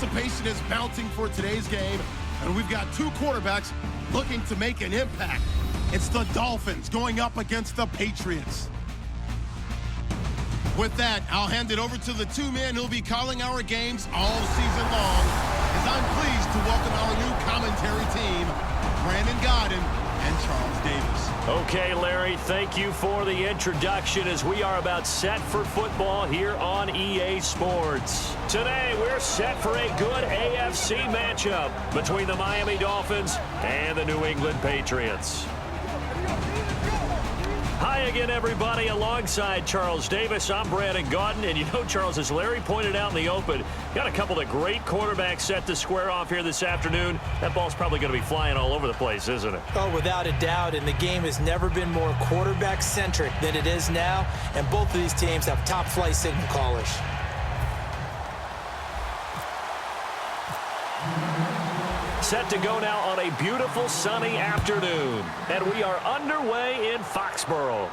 Anticipation is mounting for today's game, and we've got two quarterbacks looking to make an impact. It's the Dolphins going up against the Patriots. With that, I'll hand it over to the two men who'll be calling our games all season long, as I'm pleased to welcome our new commentary team, Brandon Godden and Charles Davis. Okay, Larry, thank you for the introduction as we are about set for football here on EA Sports. Today, we're set for a good AFC matchup between the Miami Dolphins and the New England Patriots. Hi again, everybody. Alongside Charles Davis, I'm Brandon Godden. And you know, Charles, as Larry pointed out in the open, got a couple of great quarterbacks set to square off here this afternoon. That ball's probably going to be flying all over the place, isn't it? Oh, without a doubt. And the game has never been more quarterback-centric than it is now. And both of these teams have top-flight signal callers. Set to go now on a beautiful sunny afternoon. And we are underway in Foxborough.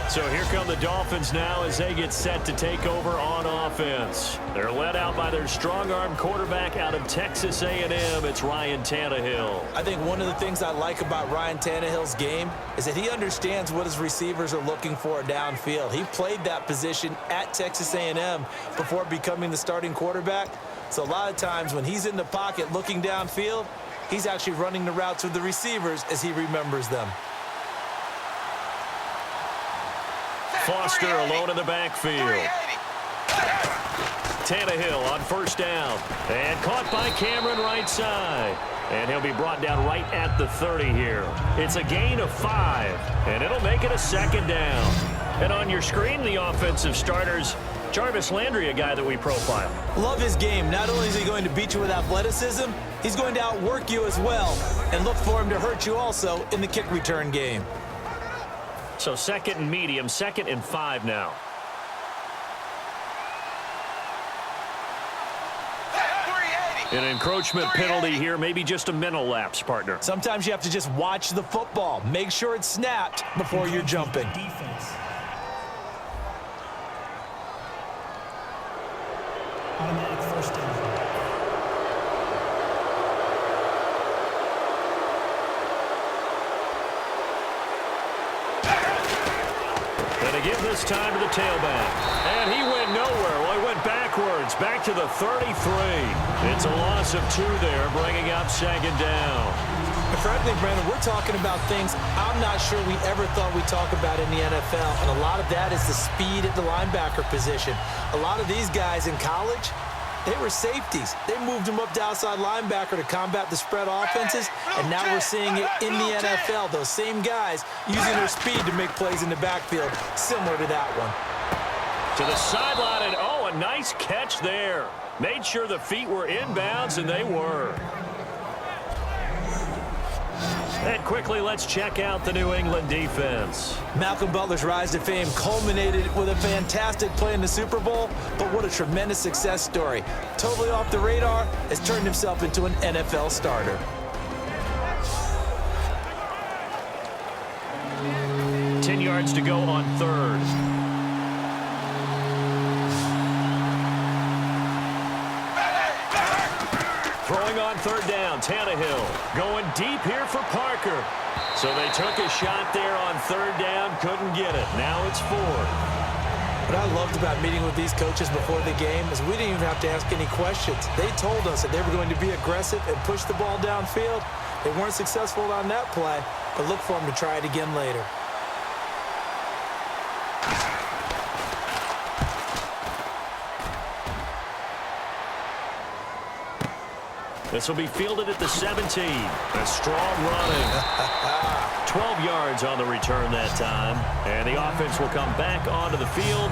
So here come the Dolphins now as they get set to take over on offense. They're led out by their strong-arm quarterback out of Texas A&M. It's Ryan Tannehill. I think one of the things I like about Ryan Tannehill's game is that he understands what his receivers are looking for downfield. He played that position at Texas A&M before becoming the starting quarterback. So a lot of times when he's in the pocket looking downfield, he's actually running the routes with the receivers as he remembers them. Foster alone in the backfield. Tannehill on first down. And caught by Cameron right side. And he'll be brought down right at the 30 here. It's a gain of 5. And it'll make it a second down. And on your screen, the offensive starters, Jarvis Landry, a guy that we profile. Love his game. Not only is he going to beat you with athleticism, he's going to outwork you as well. And look for him to hurt you also in the kick return game. So second and medium, 2nd and 5 now. An encroachment penalty here, maybe just a mental lapse, partner. Sometimes you have to just watch the football. Make sure it's snapped before you're jumping. Defense. Automatic first down. Give this time to the tailback. And he went nowhere. Well, he went backwards, back to the 33. It's a loss of 2 there, bringing up 2nd down. Frankly, Brandon, we're talking about things I'm not sure we ever thought we'd talk about in the NFL, and a lot of that is the speed at the linebacker position. A lot of these guys in college, they were safeties. They moved them up to outside linebacker to combat the spread offenses, and now we're seeing it in the NFL. Those same guys using their speed to make plays in the backfield, similar to that one. To the sideline, and oh, a nice catch there. Made sure the feet were inbounds, and they were. And quickly, let's check out the New England defense. Malcolm Butler's rise to fame culminated with a fantastic play in the Super Bowl, but what a tremendous success story. Totally off the radar, has turned himself into an NFL starter. Ten yards to go on 3rd. Throwing on 3rd down, Tannehill going deep here for Parker. So they took a shot there on 3rd down, couldn't get it. Now it's 4th. What I loved about meeting with these coaches before the game is we didn't even have to ask any questions. They told us that they were going to be aggressive and push the ball downfield. They weren't successful on that play, but look for them to try it again later. This will be fielded at the 17. A strong running. 12 yards on the return that time. And the offense will come back onto the field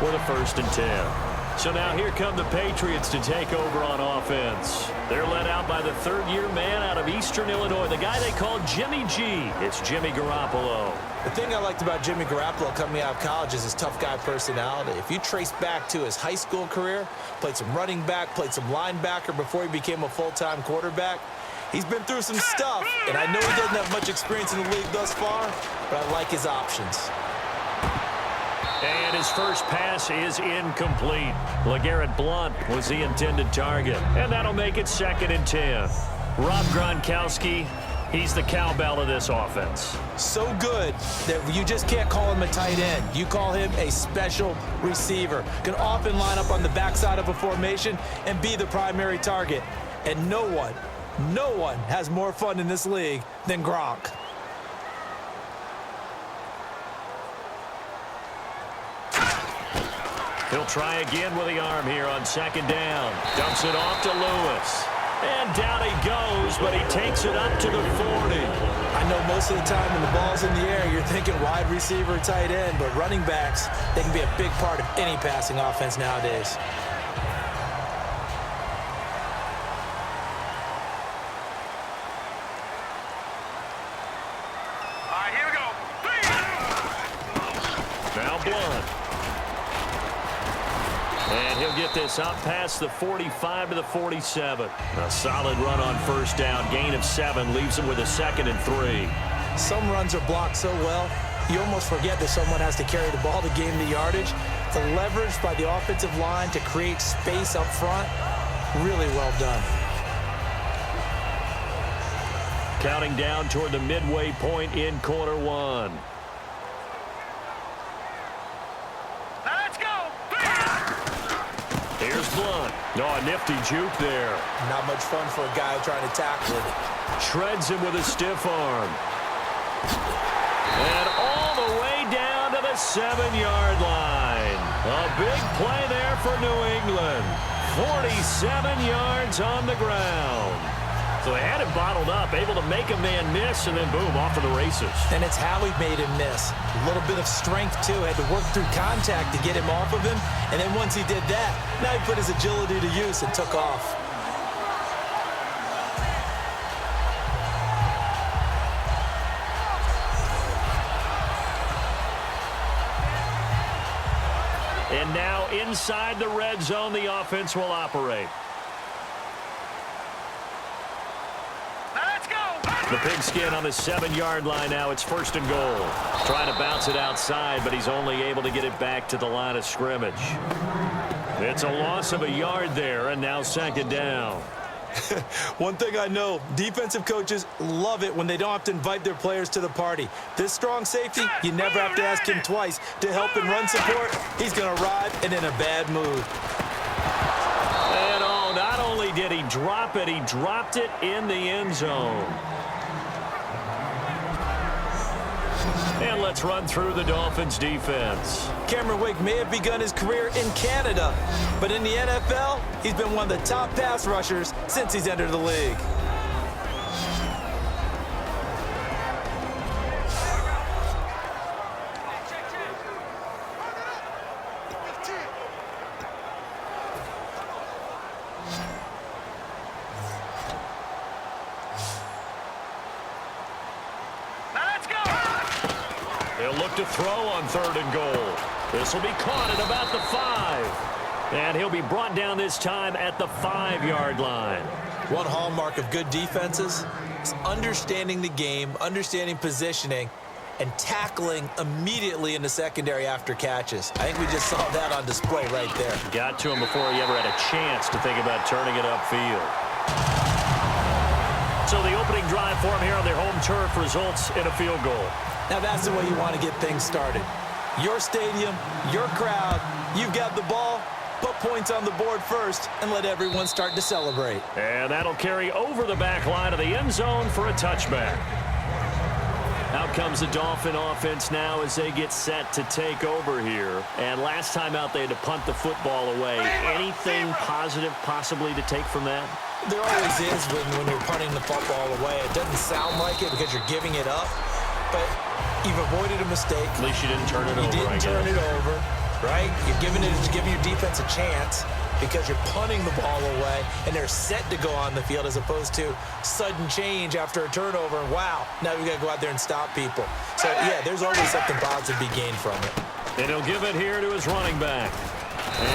with a 1st and 10. So now here come the Patriots to take over on offense. They're led out by the 3rd-year man out of Eastern Illinois, the guy they call Jimmy G. It's Jimmy Garoppolo. The thing I liked about Jimmy Garoppolo coming out of college is his tough guy personality. If you trace back to his high school career, played some running back, played some linebacker before he became a full-time quarterback. He's been through some stuff, and I know he doesn't have much experience in the league thus far, but I like his options. And his first pass is incomplete. LeGarrette Blount was the intended target. And that'll make it 2nd and 10. Rob Gronkowski, he's the cowbell of this offense. So good that you just can't call him a tight end. You call him a special receiver. Can often line up on the backside of a formation and be the primary target. And no one has more fun in this league than Gronk. He'll try again with the arm here on 2nd down. Dumps it off to Lewis. And down he goes, but he takes it up to the 40. I know most of the time when the ball's in the air, you're thinking wide receiver, tight end, but running backs, they can be a big part of any passing offense nowadays. All right, here we go. Now Blount. And he'll get this up past the 45 to the 47. A solid run on 1st down. Gain of 7 leaves him with a 2nd and 3. Some runs are blocked so well, you almost forget that someone has to carry the ball to gain the yardage. The leverage by the offensive line to create space up front, really well done. Counting down toward the midway point in quarter 1. Let's go. Here's Blount. Oh, a nifty juke there. Not much fun for a guy trying to tackle it. Shreds him with a stiff arm. And all the way down to the 7-yard line. A big play there for New England. 47 yards on the ground. So they had him bottled up, able to make a man miss, and then boom, off to the races. And it's how he made him miss. A little bit of strength, too. Had to work through contact to get him off of him. And then once he did that, now he put his agility to use and took off. And now inside the red zone, the offense will operate. The pigskin on the 7-yard line now. It's 1st and goal. Trying to bounce it outside, but he's only able to get it back to the line of scrimmage. It's a loss of a yard there, and now 2nd down. One thing I know, defensive coaches love it when they don't have to invite their players to the party. This strong safety, you never have to ask him twice to help in run support. He's going to arrive and in a bad mood. And oh, not only did he drop it, he dropped it in the end zone. And let's run through the Dolphins defense. Cameron Wake may have begun his career in Canada, but in the NFL, he's been one of the top pass rushers since he's entered the league. They'll look to throw on 3rd and goal. This will be caught at about the 5. And he'll be brought down this time at the 5-yard line. One hallmark of good defenses is understanding the game, understanding positioning, and tackling immediately in the secondary after catches. I think we just saw that on display right there. Got to him before he ever had a chance to think about turning it upfield. So the opening drive for him here on their home turf results in a field goal. Now that's the way you want to get things started. Your stadium, your crowd, you've got the ball, put points on the board first and let everyone start to celebrate. And that'll carry over the back line of the end zone for a touchback. Out comes the Dolphin offense now as they get set to take over here. And last time out they had to punt the football away. Anything positive possibly to take from that? There always is when you're punting the football away. It doesn't sound like it because you're giving it up, but you've avoided a mistake. At least you didn't turn it over. You didn't turn it over, right? You're giving your defense a chance because you're punting the ball away, and they're set to go on the field as opposed to sudden change after a turnover, and wow, now we got to go out there and stop people. So, yeah, there's always something positive to be gained from it. And he'll give it here to his running back.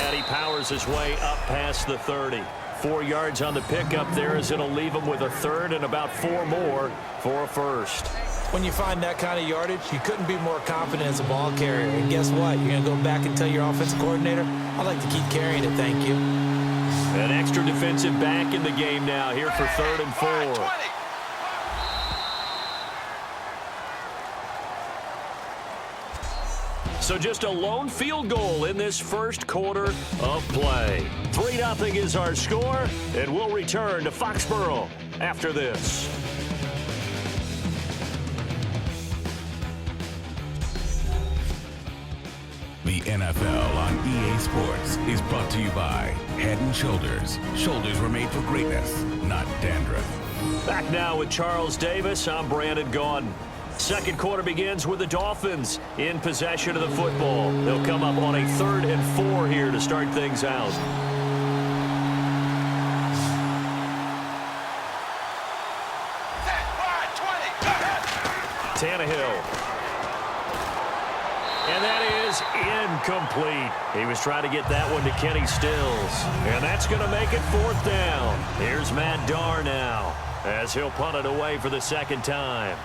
And he powers his way up past the 30. 4 yards on the pickup there as it'll leave him with a 3rd and about 4 more for a 1st. When you find that kind of yardage, you couldn't be more confident as a ball carrier. And guess what? You're going to go back and tell your offensive coordinator, I'd like to keep carrying it, thank you. An extra defensive back in the game now here for 3rd and 4. So just a lone field goal in this first quarter of play. 3-0 is our score, and we'll return to Foxborough after this. The NFL on EA Sports is brought to you by Head & Shoulders. Shoulders were made for greatness, not dandruff. Back now with Charles Davis. I'm Brandon Gaudin. Second quarter begins with the Dolphins in possession of the football. They'll come up on a 3rd and 4 here to start things out. Tannehill. And that is incomplete. He was trying to get that one to Kenny Stills. And that's going to make it 4th down. Here's Matt Darr now as he'll punt it away for the second time.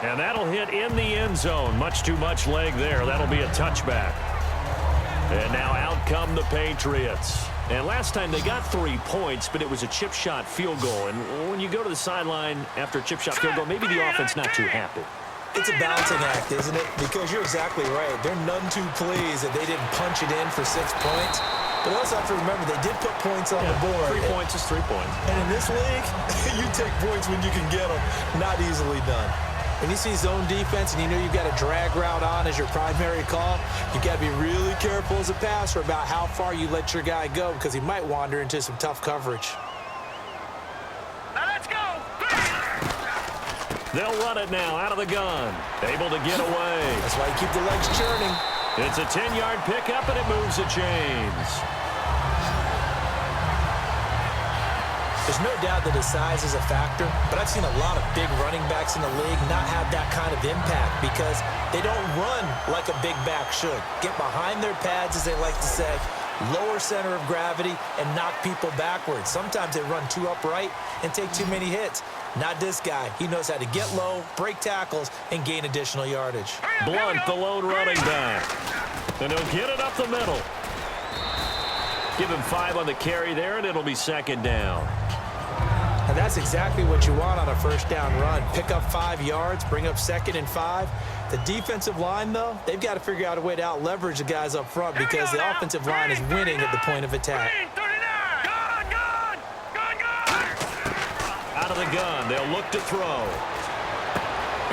And that'll hit in the end zone. Much too much leg there. That'll be a touchback. And now out come the Patriots. And last time they got 3 points, but it was a chip shot field goal. And when you go to the sideline after a chip shot field goal, maybe the offense not too happy. It's a balancing act, isn't it? Because you're exactly right. They're none too pleased that they didn't punch it in for 6 points. But also have to remember, they did put points on the board. 3 points is 3 points. And in this league, you take points when you can get them. Not easily done. When you see zone defense and you know you've got a drag route on as your primary call, you've got to be really careful as a passer about how far you let your guy go because he might wander into some tough coverage. Now let's go. They'll run it now out of the gun. Able to get away. That's why you keep the legs churning. It's a 10-yard pickup, and it moves the chains. There's no doubt that his size is a factor, but I've seen a lot of big running backs in the league not have that kind of impact because they don't run like a big back should. Get behind their pads, as they like to say, lower center of gravity, and knock people backwards. Sometimes they run too upright and take too many hits. Not this guy. He knows how to get low, break tackles, and gain additional yardage. Blunt, the lone running back. And he'll get it up the middle. Give him 5 on the carry there, and it'll be 2nd down. And that's exactly what you want on a first down run. Pick up 5 yards, bring up 2nd and 5. The defensive line, though, they've got to figure out a way to out-leverage the guys up front because the offensive line is winning at the point of attack. Out of the gun, they'll look to throw.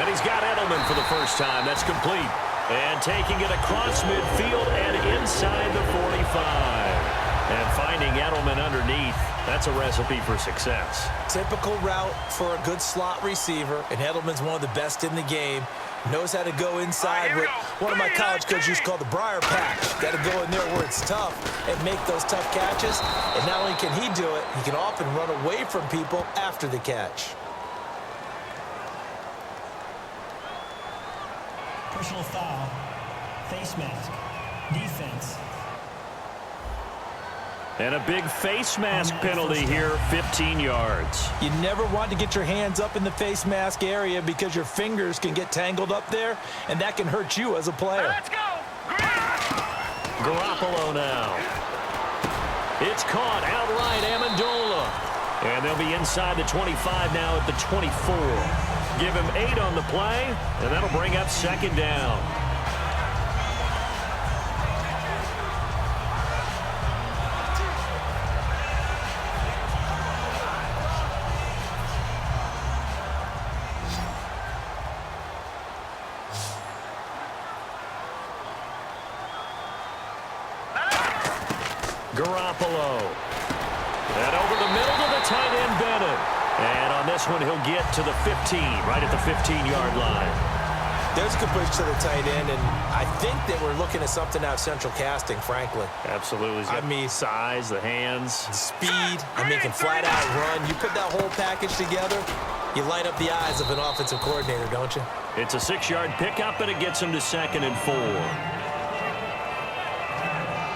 And he's got Edelman for the first time. That's complete. And taking it across midfield and inside the 45. And finding Edelman underneath, that's a recipe for success. Typical route for a good slot receiver, and Edelman's one of the best in the game. Knows how to go inside what one of my college coaches used to call the briar patch. Got to go in there where it's tough and make those tough catches. And not only can he do it, he can often run away from people after the catch. Personal foul. Face mask. Defense. And a big face mask penalty here, 15 yards. You never want to get your hands up in the face mask area because your fingers can get tangled up there, and that can hurt you as a player. Let's go. Garoppolo now. It's caught outright, Amendola. And they'll be inside the 25 now at the 24. Give him 8 on the play, and that'll bring up 2nd down. Garoppolo. And over the middle to the tight end, Bennett. And on this one, he'll get to the 15, right at the 15-yard line. There's a good push to the tight end, and I think that we're looking at something out of central casting, frankly. Absolutely. I mean, size, the hands. Speed, can flat out run. You put that whole package together, you light up the eyes of an offensive coordinator, don't you? It's a 6-yard pickup, and it gets him to 2nd and 4.